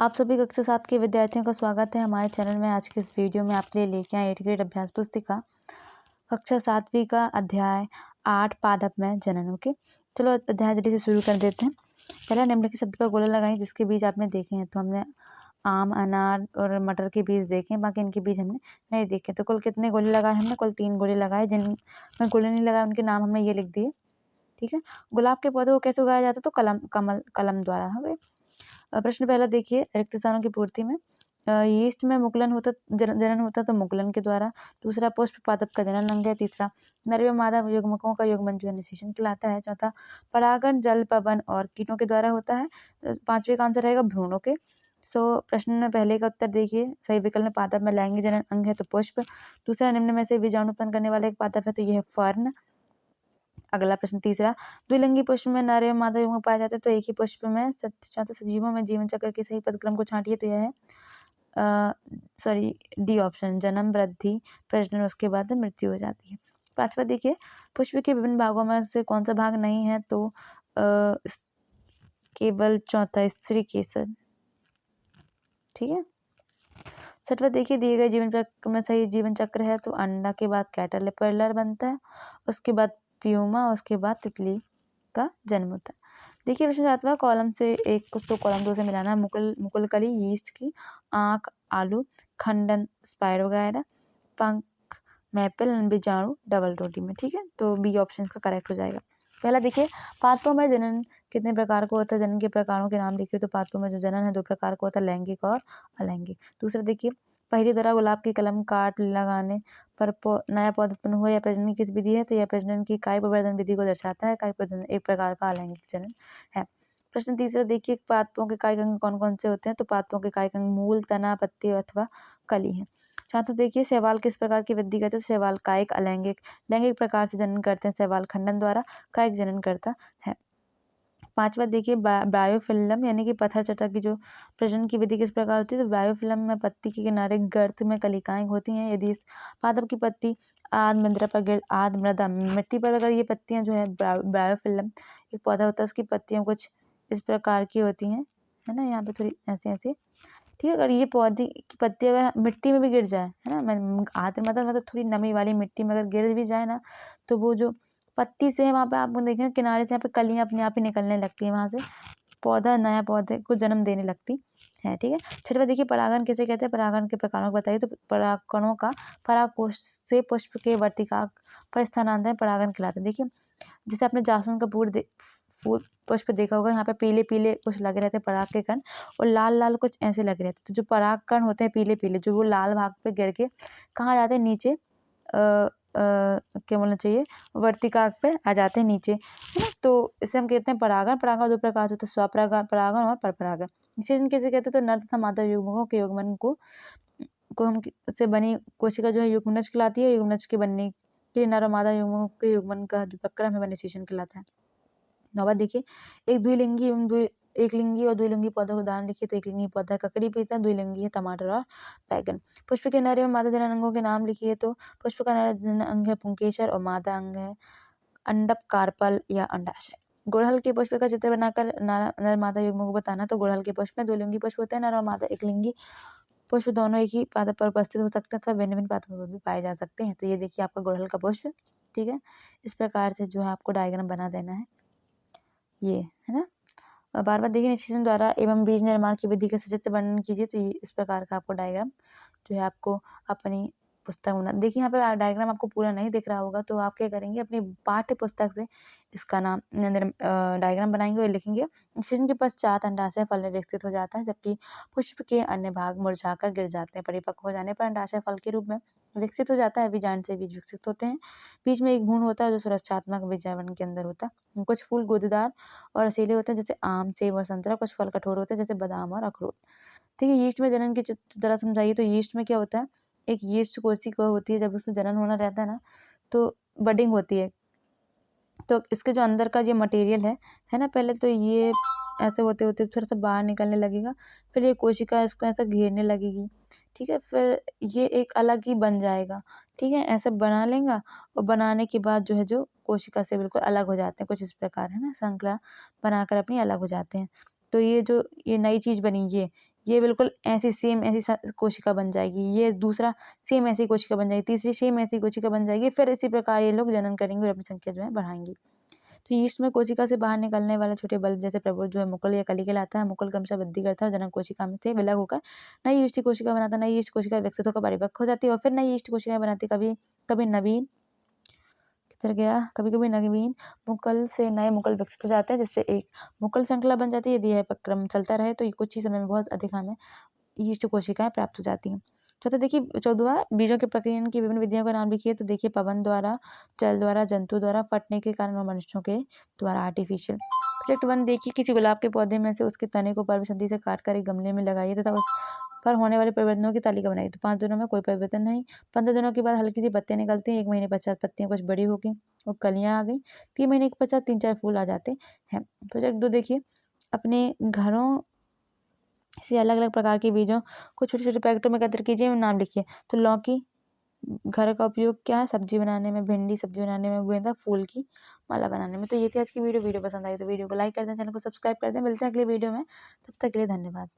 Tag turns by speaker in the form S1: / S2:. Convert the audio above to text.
S1: आप सभी कक्षा 7 के विद्यार्थियों का स्वागत है हमारे चैनल में। आज के इस वीडियो में आपके लिए लेके आए 8th ग्रेड अभ्यास पुस्तिका कक्षा 7वीं का अध्याय 8 पादप में जनन। ओके, चलो अध्याय जल्दी से शुरू कर देते हैं। पहला निम्नलिखित शब्द का गोला लगाएं जिसके बीज आपने देखे हैं। तो हमने आम, अनार और मटर के बीज देखे हैं, बाकी इनके बीज हमने नहीं देखे। तो कुल कितने गोले लगाए हमने? कुल 3 गोले लगाए। जिनमें गोले नहीं लगाए उनके नाम हमने ये लिख दिए। ठीक है, गुलाब के पौधे को कैसे उगाया जाता है? तो कलम द्वारा। हो गए। प्रश्न पहला देखिए, रिक्त स्थानों की पूर्ति में यीस्ट में मुकुलन होता जनन होता तो मुकुलन के द्वारा। दूसरा, पुष्प पादप का जनन अंग है। तीसरा, नर एवं मादा युग्मकों का युग्मन जो है निषेचन कहलाता है। चौथा, परागण जल, पवन और कीटों के द्वारा होता है। पांचवे का आंसर रहेगा भ्रूणों के। प्रश्न में पहले का उत्तर देखिए, सही विकल्प में पादप में लैंगिक जनन अंग है तो पुष्प। दूसरा, निम्न में से बीजाणु उत्पन्न करने वाला एक पादप है तो यह है फर्न। अगला प्रश्न तीसरा, द्विलिंगी पुष्प में नर एवं मादा युग्मक पाए जाते हैं तो एक ही पुष्प में। चौथा, सजीवों में जीवन चक्र के सही पदक्रम को छांटिए तो यह है डी ऑप्शन, जन्म, वृद्धि, प्रजनन, उसके बाद मृत्यु हो जाती है। पांचवा देखिए, पुष्प के विभिन्न भागों में से कौन सा भाग नहीं है? तो केवल चौथा, स्त्री केसर। ठीक है। छठवा देखिए, दिए गए जीवन चक्र में सही जीवन चक्र है तो अंडा के बाद कैटरपिलर बनता है, उसके बाद प्यूमा, उसके बाद तितली का जन्म होता है। देखिए प्रश्न सातवां, कॉलम से एक कुछ तो कॉलम 2 से मिलाना है। मुकुलकली, यीस्ट की आंख, आलू, खंडन, स्पायरोगायरा, पंख, मैपल, बीजाणु, डबल रोटी में। ठीक है, तो बी ऑप्शन इसका करेक्ट हो जाएगा। पहला देखिए, पादपों में जनन कितने प्रकार का होता है? जनन के प्रकारों के नाम देखिए तो पादपों में जो जनन है 2 प्रकार का होता है, लैंगिक और अलैंगिक। दूसरा देखिए, पहली द्वारा गुलाब की कलम काट लगाने पर नया पौधा उत्पन्न हुआ, यह प्रजनन की विधि है तो यह प्रजनन की कायिक प्रवर्धन विधि को दर्शाता है। कायिक प्रवर्धन एक प्रकार का अलैंगिक जनन है। प्रश्न तीसरा देखिए, पादपों के कायिक अंग कौन कौन से होते हैं? तो पादपों के कायिक अंग मूल, तना, पत्ती अथवा कली है। छात्र देखिए, शैवाल किस प्रकार की वृद्धि करते हैं? तो शैवाल कायिक, अलैंगिक, लैंगिक प्रकार से जनन करते हैं। शैवाल खंडन द्वारा कायिक जनन करता है। पांचवा देखिए, बायोफिल्म यानी कि पत्थर चट्टा की जो प्रजनन की विधि किस प्रकार होती है? तो बायोफिल्म में पत्ती के किनारे गर्त में कलिकाएं होती हैं। यदि इस पादप की पत्ती आद मृदा मिट्टी पर अगर ये पत्तियां जो है बायोफिल्म एक पौधा होता है, उसकी पत्तियां कुछ इस प्रकार की होती हैं, है ना, यहाँ पे थोड़ी ऐसे ऐसे। ठीक है, अगर ये पौधे की पत्ती अगर मिट्टी में भी गिर जाए, है ना, आद मतलब थोड़ी नमी वाली मिट्टी में अगर गिर भी जाए ना, तो वो जो पत्ती से वहाँ पे आपको देखें किनारे से यहाँ पे कलियाँ अपने आप ही निकलने लगती है, वहाँ से पौधा नया पौधे को जन्म देने लगती है। ठीक है। छठवां देखिए, परागण किसे कहते हैं? परागण के प्रकारों को बताइए। तो परागकणों का परागकोश से पुष्प के वर्तिकाग्र पर स्थानांतरण परागण कहलाता है। देखिए, जैसे आपने जासून का फूल पुष्प देखा होगा, यहाँ पे पीले पीले कुछ लगे रहते हैं पराग के कण और लाल लाल कुछ ऐसे लगे रहते हैं। तो जो पराग कण होते हैं पीले पीले, जो वो लाल भाग पे गिर के कहाँ जाते हैं? नीचे क्या बोलना चाहिए, वर्तिकाग्र पे आ जाते हैं नीचे, है ना। तो इसे हम कहते हैं परागण। परागण 2 प्रकार से होता है, स्वपरागण और परपरागण। निषेचन किसे कहते हैं? तो नर तथा मादा युग्मकों के युग्मन को हम से बनी कोशिका जो है युग्मनज कहलाती है। युग्मनज के बनने के लिए नर और मादा युग्मकों के युग्मन का जो प्रक्रम है वह निषेचन कहलाता है। नौवा देखिए, एक लिंगी और द्विलिंगी पौधों का उदाहरण लिखिए। तो एक लिंगी पौधा है ककड़ी पीता, द्विलिंगी है टमाटर और बैगन। पुष्प के नर एवं मादा जनन अंगों के नाम लिखिए। तो पुष्प का नर जनन अंग है पुंकेसर और मादा अंग है अंडप, कार्पल या अंडाशय। गुड़हल के पुष्प का चित्र बनाकर नर मादा युग्म को बताना। तो गुड़हल के पुष्प में 2 लिंगी पुष्प होते हैं, नर और मादा। एक लिंगी पुष्प दोनों एक ही पादप पर उपस्थित हो सकते हैं अथवा भिन्न भिन्न पादपों पर भी पाए जा सकते हैं। तो ये देखिए आपका गुड़हल का पुष्प। ठीक है, इस प्रकार से जो है आपको डायग्राम बना देना है, ये है ना। बार बार देखिए, निषेचन द्वारा एवं बीज निर्माण की विधि का सचित्र वर्णन कीजिए। तो ये इस प्रकार का आपको डायग्राम जो है आपको अपनी पुस्तक बना। देखिए यहाँ पे डायग्राम आपको पूरा नहीं दिख रहा होगा, तो आप क्या करेंगे, अपनी पाठ्य पुस्तक से इसका नाम डायग्राम बनाएंगे और लिखेंगे। निषेचन के पश्चात अंडाशय फल में विकसित हो जाता है, जबकि पुष्प के अन्य भाग मुरझाकर गिर जाते हैं। परिपक्व हो जाने पर अंडाशय फल के रूप में विकसित हो जाता है। बीजांड से बीज विकसित होते हैं। बीज में एक भ्रूण होता है जो सुरक्षात्मक बीजाणु के अंदर होता है। कुछ फूल गूदेदार और रसीले होते हैं जैसे आम, सेब और संतरा। कुछ फल कठोर होते हैं जैसे बादाम और अखरोट। ठीक है, यीस्ट में जनन की तरह समझाइए। तो यीस्ट में क्या होता है, एक यीस्ट कोशिका होती है, जब उसमें जनन होना रहता है ना तो बडिंग होती है। तो इसके जो अंदर का ये मटेरियल है ना, पहले तो ये ऐसे होते होते थोड़ा सा बाहर निकलने लगेगा, फिर ये कोशिका इसको ऐसा घेरने लगेगी। ठीक है, फिर ये एक अलग ही बन जाएगा। ठीक है, ऐसे बना लेगा और बनाने के बाद जो है जो कोशिका से बिल्कुल अलग हो जाते हैं, कुछ इस प्रकार, है ना, श्रृंखला बनाकर अपनी अलग हो जाते हैं। तो ये जो ये नई चीज़ बनी, ये बिल्कुल ऐसी सेम ऐसी कोशिका बन जाएगी, ये दूसरा सेम ऐसी कोशिका बन जाएगी, तीसरी सेम ऐसी कोशिका बन जाएगी, फिर इसी प्रकार ये लोग जनन करेंगे और अपनी संख्या जो है बढ़ाएंगी। तो यीस्ट में कोशिका से बाहर निकलने वाले छोटे बल्ब जैसे प्रबोध जो है मुकुल या कली कहलाता है। मुकुल क्रमशः वृद्धि करता है, जनन कोशिका में से विलग होकर नई यीस्ट कोशिका बनाता है। नई यीस्ट कोशिका विकसित होकर परिपक्व हो जाती है और फिर नई यीस्ट कोशिकाएं बनाती है। कभी नवीन किधर गया, कभी नवीन मुकुल से नए मुकुल विकसित हो जाते हैं, जिससे एक मुकुल श्रृंखला बन जाती है। यदि यह क्रम चलता रहे तो कुछ ही समय में बहुत अधिक हमें यीस्ट कोशिकाएं प्राप्त हो जाती हैं। चौथा देखिए 14वां बीजों के प्रकीर्णन की विभिन्न विधियों का नाम लिखिए। तो देखिए पवन द्वारा, जल द्वारा, जंतु द्वारा, फटने के कारण और मनुष्यों के द्वारा आर्टिफिशियल। प्रोजेक्ट 1 देखिए किसी गुलाब के पौधे में से उसके तने को पर्वसंधि से काटकर एक गमले में लगाइए तथा उस पर होने वाले परिवर्तनों की तालिका बनाइए। तो 5 दिनों में कोई परिवर्तन नहीं, 15 दिनों के बाद हल्की सी पत्तियां निकलती हैं, 1 महीने पश्चात पत्तियां कुछ बड़ी हो गई और कलियां आ गई, 3 महीने के पश्चात 3-4 फूल आ जाते हैं। प्रोजेक्ट 2 देखिए अपने घरों से अलग-अलग प्रकार के बीजों को छोटे-छोटे पैकेटों में एकत्र कीजिए एवं नाम लिखिए। तो लौकी घर का उपयोग क्या है? सब्जी बनाने में, भिंडी सब्जी बनाने में, गेंदा फूल की माला बनाने में। तो ये थी आज की वीडियो। वीडियो पसंद आई तो वीडियो को लाइक कर दें, चैनल को सब्सक्राइब कर दें। मिलते हैं अगली वीडियो में, तब तक के लिए धन्यवाद।